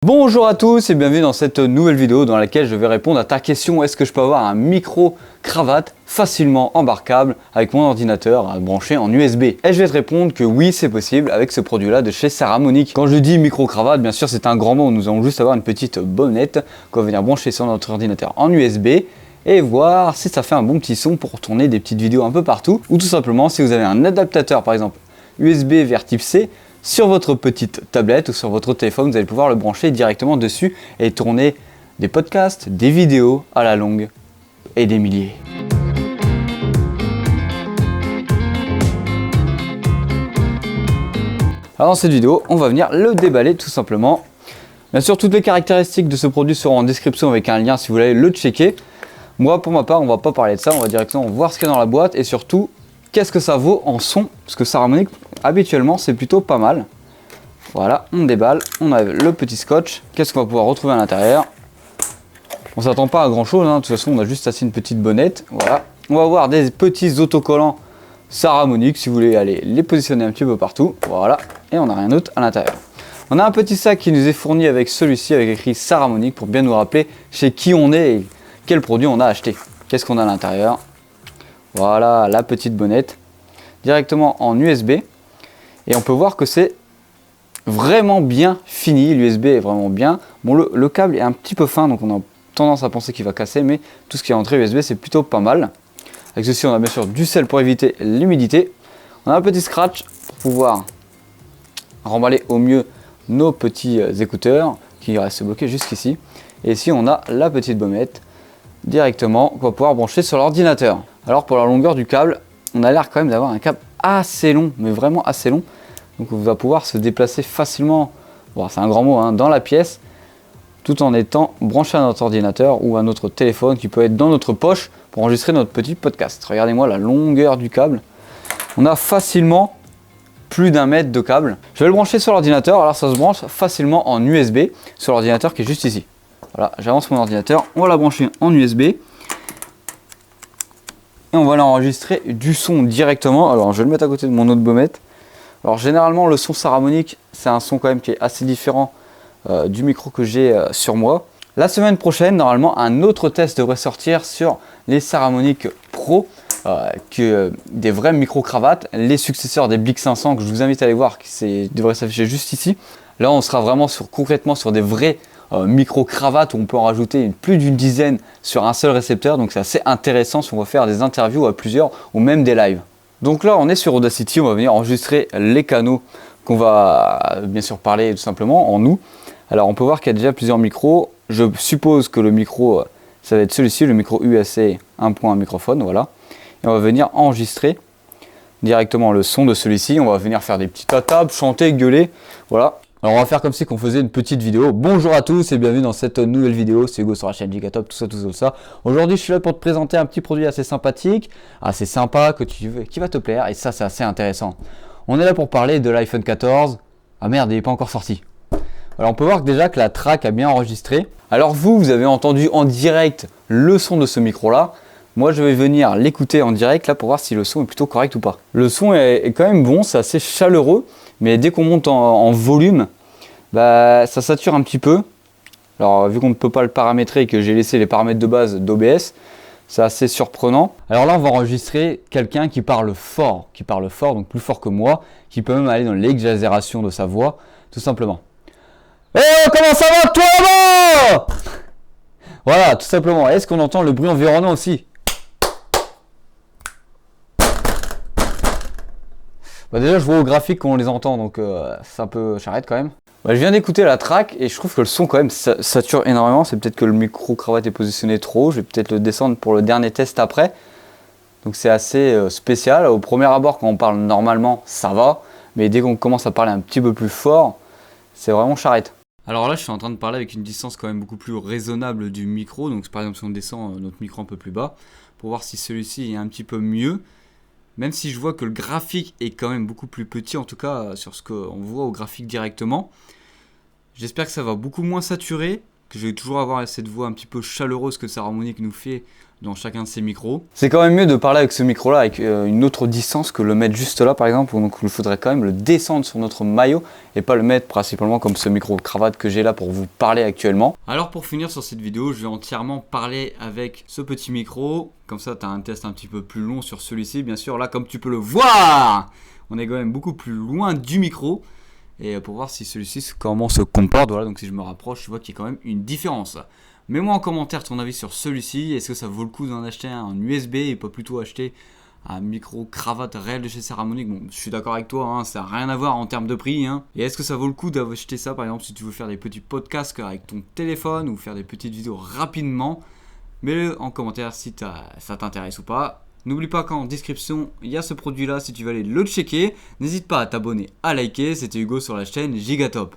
Bonjour à tous et bienvenue dans cette nouvelle vidéo dans laquelle je vais répondre à ta question: est-ce que je peux avoir un micro cravate facilement embarquable avec mon ordinateur branché en USB? Et je vais te répondre que oui, c'est possible avec ce produit là de chez Saramonic. Quand je dis micro cravate, bien sûr c'est un grand mot, nous allons juste avoir une petite bonnette qu'on va venir brancher sur notre ordinateur en USB et voir si ça fait un bon petit son pour tourner des petites vidéos un peu partout, ou tout simplement si vous avez un adaptateur par exemple USB vers type C sur votre petite tablette ou sur votre téléphone, vous allez pouvoir le brancher directement dessus et tourner des podcasts, des vidéos à la longue et des milliers. Alors dans cette vidéo, on va venir le déballer tout simplement. Bien sûr, toutes les caractéristiques de ce produit seront en description avec un lien si vous voulez le checker. Moi, pour ma part, on va pas parler de ça, on va directement voir ce qu'il y a dans la boîte et surtout, qu'est-ce que ça vaut en son, parce que Saramonic, habituellement, c'est plutôt pas mal. Voilà, on déballe, on a le petit scotch. Qu'est-ce qu'on va pouvoir retrouver à l'intérieur? On s'attend pas à grand chose, hein. De toute façon, on a juste assez une petite bonnette. Voilà, on va avoir des petits autocollants Saramonic, si vous voulez aller les positionner un petit peu partout. Voilà, et on n'a rien d'autre à l'intérieur. On a un petit sac qui nous est fourni avec celui-ci, avec écrit Saramonic, pour bien nous rappeler chez qui on est et quel produit on a acheté. Qu'est-ce qu'on a à l'intérieur? Voilà, la petite bonnette, directement en USB. Et on peut voir que c'est vraiment bien fini, l'USB est vraiment bien. Bon, le câble est un petit peu fin, donc on a tendance à penser qu'il va casser, mais tout ce qui est entrée USB, c'est plutôt pas mal. Avec ceci, on a bien sûr du sel pour éviter l'humidité. On a un petit scratch pour pouvoir remballer au mieux nos petits écouteurs qui restent bloqués jusqu'ici. Et ici, on a la petite bommette directement qu'on va pouvoir brancher sur l'ordinateur. Alors pour la longueur du câble, on a l'air quand même d'avoir un câble assez long, mais vraiment assez long. Donc on va pouvoir se déplacer facilement, bon, c'est un grand mot, hein, dans la pièce, tout en étant branché à notre ordinateur ou à notre téléphone qui peut être dans notre poche pour enregistrer notre petit podcast. Regardez-moi la longueur du câble. On a facilement plus d'1 mètre de câble. Je vais le brancher sur l'ordinateur, alors ça se branche facilement en USB sur l'ordinateur qui est juste ici. Voilà, j'avance mon ordinateur, on va la brancher en USB. Et on va l'enregistrer du son directement. Alors je vais le mettre à côté de mon autre bommette. Alors généralement le son Saramonic, c'est un son quand même qui est assez différent du micro que j'ai sur moi. La semaine prochaine, normalement, un autre test devrait sortir sur les Saramonic Pro, des vrais micro-cravates, les successeurs des Blix 500 que je vous invite à aller voir, qui devrait s'afficher juste ici. Là on sera vraiment concrètement sur des vrais micro-cravates où on peut en rajouter plus d'une dizaine sur un seul récepteur, donc c'est assez intéressant si on va faire des interviews à plusieurs ou même des lives. Donc là on est sur Audacity, on va venir enregistrer les canaux qu'on va bien sûr parler tout simplement en nous. Alors on peut voir qu'il y a déjà plusieurs micros, je suppose que le micro ça va être celui-ci, le micro USB 1.1 microphone, voilà. Et on va venir enregistrer directement le son de celui-ci, on va venir faire des petits tatabs, chanter, gueuler, voilà. Alors on va faire comme si qu'on faisait une petite vidéo. Bonjour à tous et bienvenue dans cette nouvelle vidéo, c'est Hugo sur la chaîne Gigatop, tout ça. Aujourd'hui je suis là pour te présenter un petit produit assez sympathique, assez sympa, qui va te plaire, et ça c'est assez intéressant. On est là pour parler de l'iPhone 14. Ah merde, il n'est pas encore sorti. Alors on peut voir déjà que la track a bien enregistré. Alors vous avez entendu en direct le son de ce micro là. Moi je vais venir l'écouter en direct là pour voir si le son est plutôt correct ou pas. Le son est quand même bon, c'est assez chaleureux. Mais dès qu'on monte en volume, bah, ça sature un petit peu. Alors vu qu'on ne peut pas le paramétrer et que j'ai laissé les paramètres de base d'OBS, c'est assez surprenant. Alors là on va enregistrer quelqu'un qui parle fort, donc plus fort que moi, qui peut même aller dans l'exagération de sa voix, tout simplement. Oh, comment ça va toi là-bas? Voilà, tout simplement. Est-ce qu'on entend le bruit environnant aussi? Bah déjà je vois au graphique qu'on les entend, donc c'est un peu charrette quand même. Bah, je viens d'écouter la track et je trouve que le son quand même sature énormément. C'est peut-être que le micro cravate est positionné trop. Je vais peut-être le descendre pour le dernier test après. Donc c'est assez spécial. Au premier abord quand on parle normalement ça va. Mais dès qu'on commence à parler un petit peu plus fort, c'est vraiment charrette. Alors là je suis en train de parler avec une distance quand même beaucoup plus raisonnable du micro. Donc par exemple si on descend notre micro un peu plus bas, pour voir si celui-ci est un petit peu mieux. Même si je vois que le graphique est quand même beaucoup plus petit, en tout cas sur ce qu'on voit au graphique directement. J'espère que ça va beaucoup moins saturer. que je vais toujours avoir cette voix un petit peu chaleureuse que Saramonic nous fait dans chacun de ses micros. C'est quand même mieux de parler avec ce micro-là avec une autre distance que le mettre juste là par exemple, donc il faudrait quand même le descendre sur notre maillot et pas le mettre principalement comme ce micro-cravate que j'ai là pour vous parler actuellement. Alors pour finir sur cette vidéo, je vais entièrement parler avec ce petit micro, comme ça tu as un test un petit peu plus long sur celui-ci, bien sûr là comme tu peux le voir, on est quand même beaucoup plus loin du micro. Et pour voir si celui-ci comment se comporte, voilà, donc si je me rapproche, tu vois qu'il y a quand même une différence. Mets-moi en commentaire ton avis sur celui-ci, est-ce que ça vaut le coup d'en acheter un USB et pas plutôt acheter un micro cravate réel de chez Saramonic? Bon, je suis d'accord avec toi, hein, ça n'a rien à voir en termes de prix. Hein. Et est-ce que ça vaut le coup d'acheter ça, par exemple, si tu veux faire des petits podcasts avec ton téléphone ou faire des petites vidéos rapidement? Mets-le en commentaire si ça t'intéresse ou pas. N'oublie pas qu'en description, il y a ce produit-là si tu veux aller le checker. N'hésite pas à t'abonner, à liker. C'était Hugo sur la chaîne Gigatop.